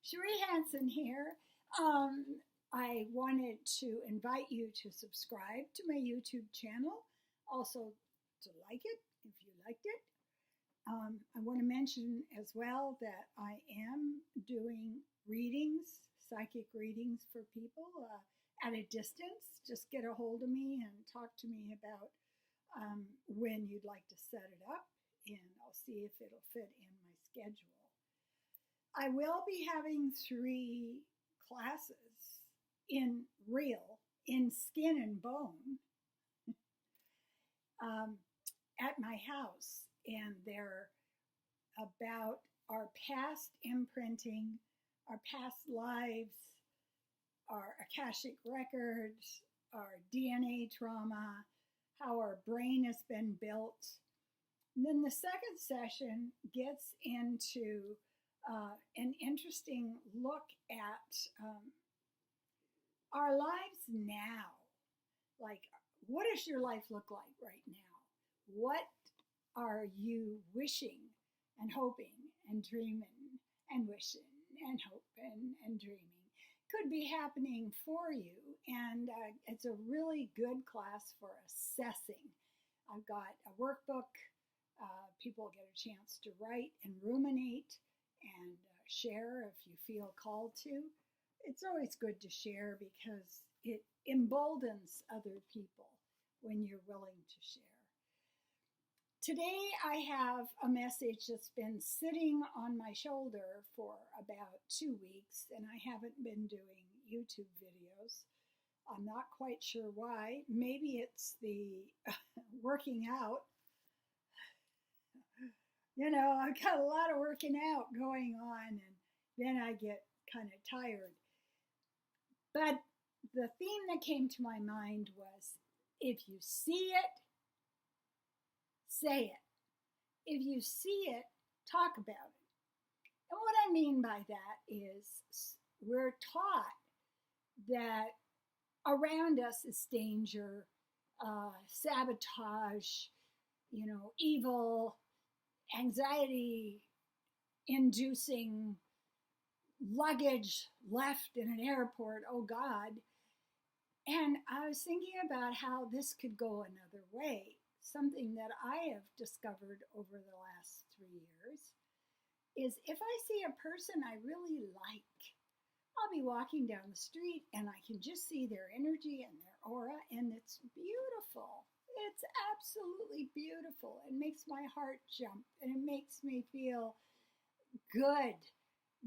Cherie Hanson here. Um, I wanted to invite you to subscribe to my YouTube channel, also to like it if you liked it. I want to mention as well that I am doing readings, psychic readings for people at a distance. Just get a hold of me and talk to me about when you'd like to set it up, and I'll see if it'll fit in my schedule. I will be having 3 classes in skin and bone, at my house, and they're about our past imprinting, our past lives, our Akashic records, our DNA trauma, how our brain has been built. And then the second session gets into an interesting look at our lives now. Like, what does your life look like right now? What are you wishing and hoping and dreaming and wishing and hoping and dreaming? Could be happening for you, and it's a really good class for assessing. I've got a workbook. People get a chance to write and ruminate and share if you feel called to. It's always good to share because it emboldens other people when you're willing to share. Today I have a message that's been sitting on my shoulder for about 2 weeks, and I haven't been doing YouTube videos. I'm not quite sure why. Maybe it's the working out. You know, I've got a lot of working out going on, and then I get kind of tired. But the theme that came to my mind was, if you see it, say it. If you see it, talk about it. And what I mean by that is we're taught that around us is danger, sabotage, evil, anxiety-inducing luggage left in an airport, oh God. And I was thinking about how this could go another way. Something that I have discovered over the last 3 years is if I see a person I really like, I'll be walking down the street and I can just see their energy and their aura, and it's beautiful. It's absolutely beautiful. It makes my heart jump, and it makes me feel good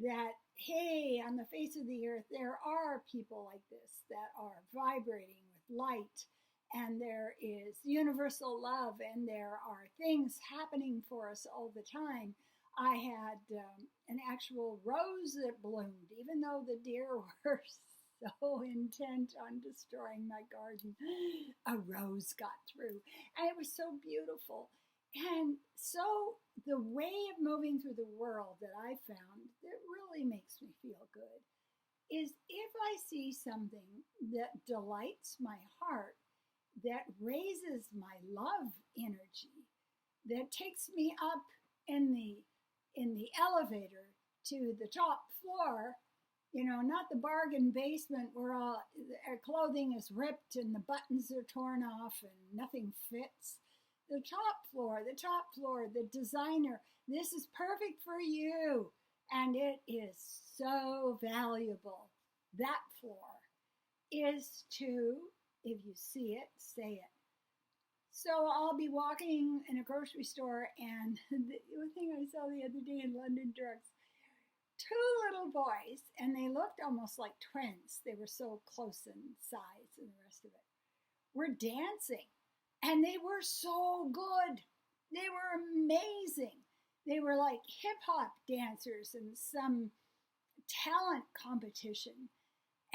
that, hey, on the face of the earth, there are people like this that are vibrating with light, and there is universal love, and there are things happening for us all the time. I had an actual rose that bloomed, even though the deer were so intent on destroying my garden. A rose got through, and it was so beautiful. And so the way of moving through the world that I found that really makes me feel good is if I see something that delights my heart, that raises my love energy, that takes me up in the elevator to the top floor, not the bargain basement where all our clothing is ripped and the buttons are torn off and nothing fits. The top floor, the designer, this is perfect for you. And it is so valuable. That floor is to, if you see it, say it. So I'll be walking in a grocery store, and the thing I saw the other day in London Drugs, 2 little boys, and they looked almost like twins. They were so close in size and the rest of it, were dancing. And they were so good. They were amazing. They were like hip-hop dancers in some talent competition.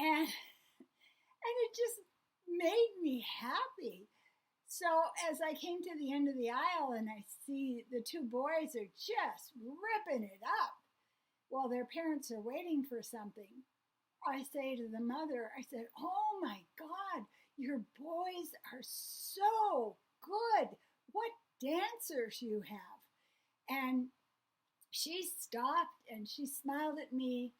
And it just made me happy. So as I came to the end of the aisle and I see the 2 boys are just ripping it up while their parents are waiting for something, I say to the mother, I said, oh my God, your boys are so good. What dancers you have. And she stopped and she smiled at me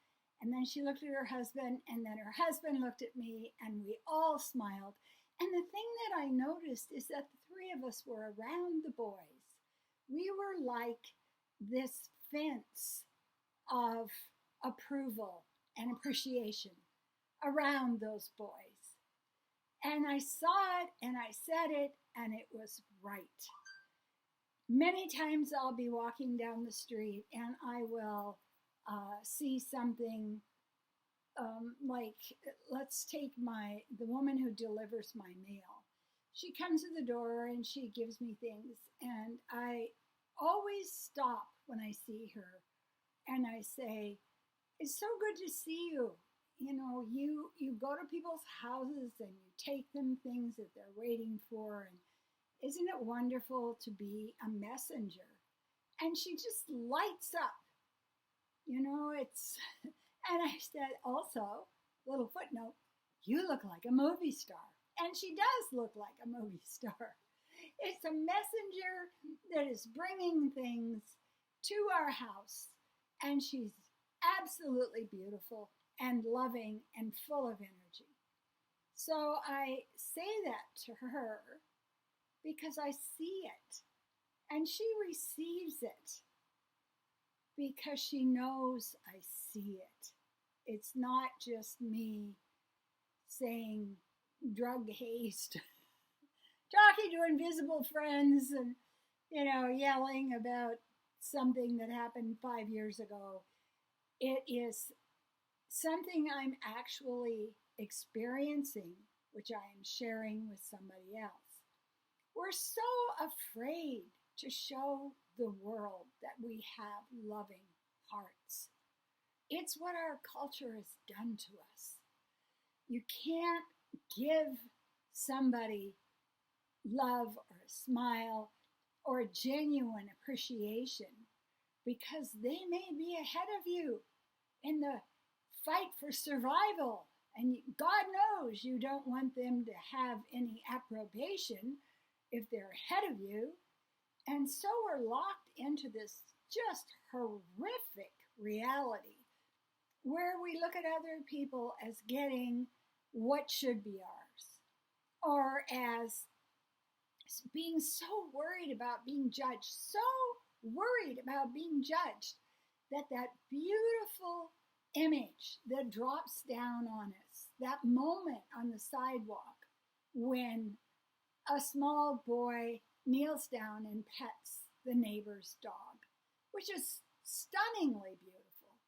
And then she looked at her husband, and then her husband looked at me, and we all smiled. And the thing that I noticed is that the three of us were around the boys. We were like this fence of approval and appreciation around those boys. And I saw it and I said it, and it was right. Many times I'll be walking down the street and I will see something like, let's take the woman who delivers my mail. She comes to the door and she gives me things, and I always stop when I see her and I say, it's so good to see you. You know, you go to people's houses and you take them things that they're waiting for, and isn't it wonderful to be a messenger? And she just lights up. You know, and I said also, little footnote, you look like a movie star. And she does look like a movie star. It's a messenger that is bringing things to our house, and she's absolutely beautiful and loving and full of energy. So I say that to her because I see it, and she receives it because she knows I see it. It's not just me saying drug haste, talking to invisible friends and, yelling about something that happened 5 years ago. It is something I'm actually experiencing, which I am sharing with somebody else. We're so afraid to show the world that we have loving hearts. It's what our culture has done to us. You can't give somebody love or a smile or a genuine appreciation because they may be ahead of you in the fight for survival. And God knows you don't want them to have any approbation if they're ahead of you. And so we're locked into this just horrific reality where we look at other people as getting what should be ours, or as being so worried about being judged, so worried about being judged that beautiful image that drops down on us, that moment on the sidewalk when a small boy kneels down and pets the neighbor's dog, which is stunningly beautiful.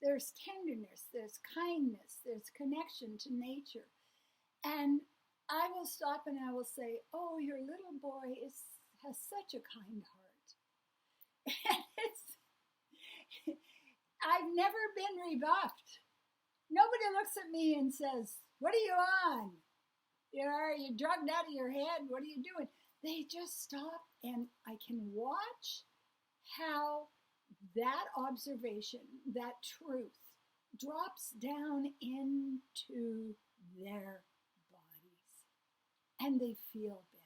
There's tenderness, there's kindness, there's connection to nature. And I will stop and I will say, oh, your little boy has such a kind heart. And I've never been rebuffed. Nobody looks at me and says, what are you on? Are you drugged out of your head? What are you doing? They just stop, and I can watch how that observation, that truth, drops down into their bodies, and they feel better.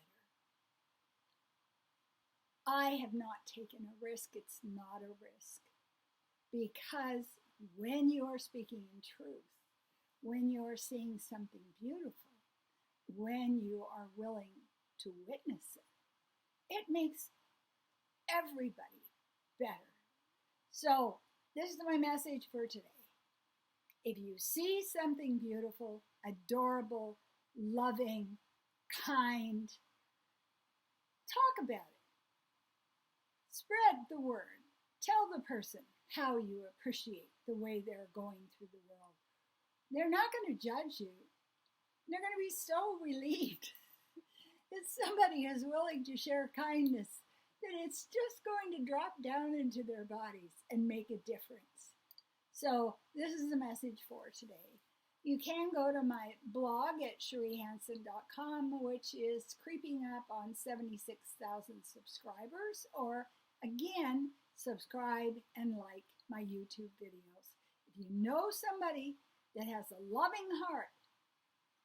I have not taken a risk. It's not a risk. Because when you are speaking in truth, when you are seeing something beautiful, when you are willing to witness it, it makes everybody better. So this is my message for today. If you see something beautiful, adorable, loving, kind, talk about it. Spread the word. Tell the person how you appreciate the way they're going through the world. They're not going to judge you. They're going to be so relieved that somebody is willing to share kindness, that it's just going to drop down into their bodies and make a difference. So this is the message for today. You can go to my blog at cheriehanson.com, which is creeping up on 76,000 subscribers, or again, subscribe and like my YouTube videos. If you know somebody that has a loving heart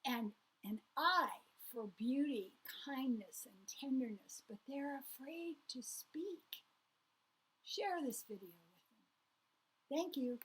and an eye for beauty, kindness, and tenderness, but they're afraid to speak, share this video with them. Thank you.